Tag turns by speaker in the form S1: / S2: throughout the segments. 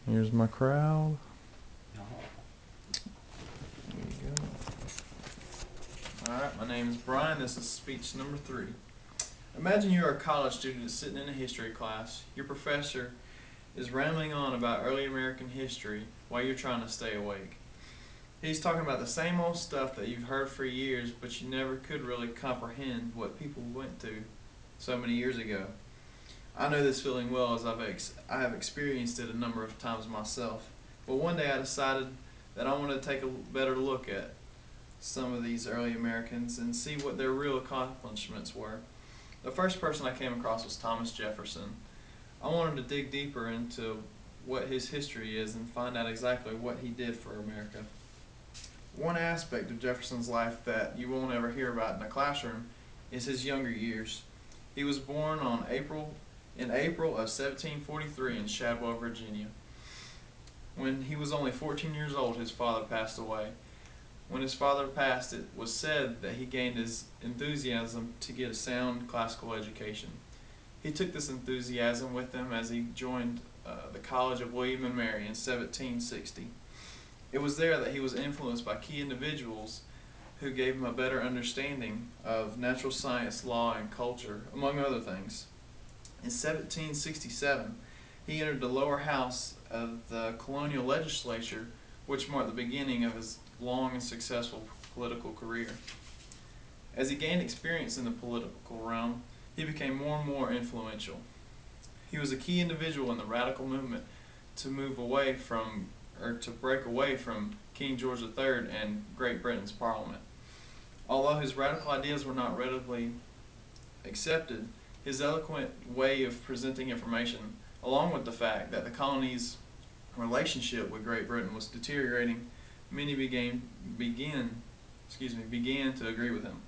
S1: Here's my crowd.
S2: Oh.
S1: There you go. Alright, my name is Brian. This is speech number 3. Imagine you are a college student sitting in a history class. Your professor is rambling on about early American history while you're trying to stay awake. He's talking about the same old stuff that you've heard for years, but you never could really comprehend what people went through so many years ago. I know this feeling well as I have experienced it a number of times myself. But one day I decided that I wanted to take a better look at some of these early Americans and see what their real accomplishments were. The first person I came across was Thomas Jefferson. I wanted to dig deeper into what his history is and find out exactly what he did for America. One aspect of Jefferson's life that you won't ever hear about in a classroom is his younger years. He was born in April of 1743 in Shadwell, Virginia. When he was only 14 years old, his father passed away. When his father passed, it was said that he gained his enthusiasm to get a sound classical education. He took this enthusiasm with him as he joined the College of William and Mary in 1760. It was there that he was influenced by key individuals who gave him a better understanding of natural science, law, and culture, among other things. In 1767, he entered the lower house of the colonial legislature, which marked the beginning of his long and successful political career. As he gained experience in the political realm, he became more and more influential. He was a key individual in the radical movement to move away from, or to break away from King George III and Great Britain's Parliament. Although his radical ideas were not readily accepted, his eloquent way of presenting information, along with the fact that the colony's relationship with Great Britain was deteriorating, many began to agree with him.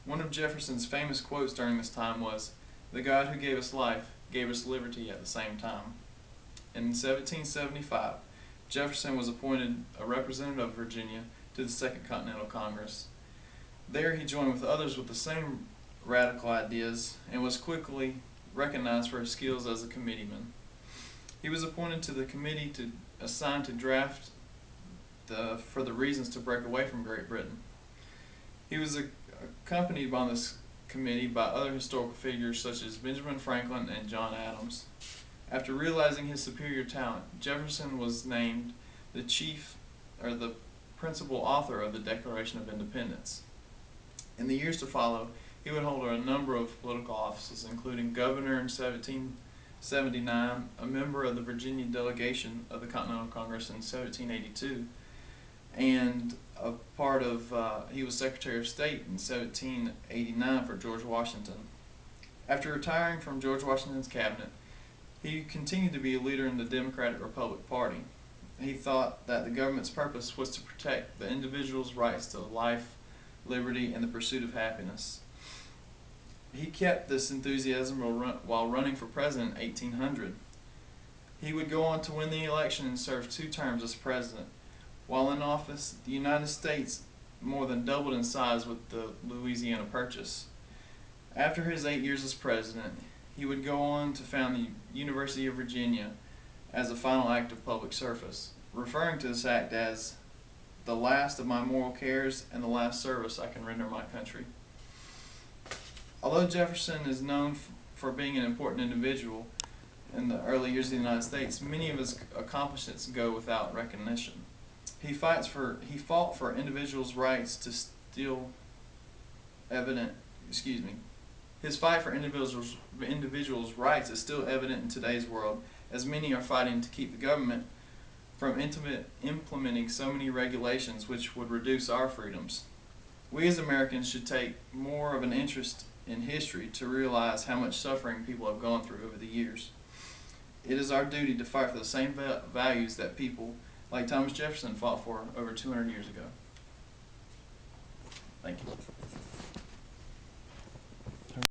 S1: One of Jefferson's famous quotes during this time was, "The God who gave us life gave us liberty at the same time." In 1775, Jefferson was appointed a representative of Virginia to the Second Continental Congress. There he joined with others with the same radical ideas and was quickly recognized for his skills as a committeeman. He was appointed to the committee assigned to draft for the reasons to break away from Great Britain. He was accompanied by this committee by other historical figures such as Benjamin Franklin and John Adams. After realizing his superior talent, Jefferson was named the the principal author of the Declaration of Independence. In the years to follow, he would hold a number of political offices, including governor in 1779, a member of the Virginia delegation of the Continental Congress in 1782, and he was Secretary of State in 1789 for George Washington. After retiring from George Washington's cabinet, he continued to be a leader in the Democratic Republican Party. He thought that the government's purpose was to protect the individual's rights to life, liberty, and the pursuit of happiness. He kept this enthusiasm while running for president in 1800. He would go on to win the election and serve 2 terms as president. While in office, the United States more than doubled in size with the Louisiana Purchase. After his 8 years as president, he would go on to found the University of Virginia as a final act of public service, referring to this act as the last of my moral cares and the last service I can render my country. Although Jefferson is known for being an important individual in the early years of the United States, many of his accomplishments go without recognition. He fought for individuals' rights to still evident. Excuse me. His fight for individuals' rights is still evident in today's world, as many are fighting to keep the government from implementing so many regulations which would reduce our freedoms. We as Americans should take more of an interest in history to realize how much suffering people have gone through over the years. It is our duty to fight for the same values that people like Thomas Jefferson fought for over 200 years ago. Thank you.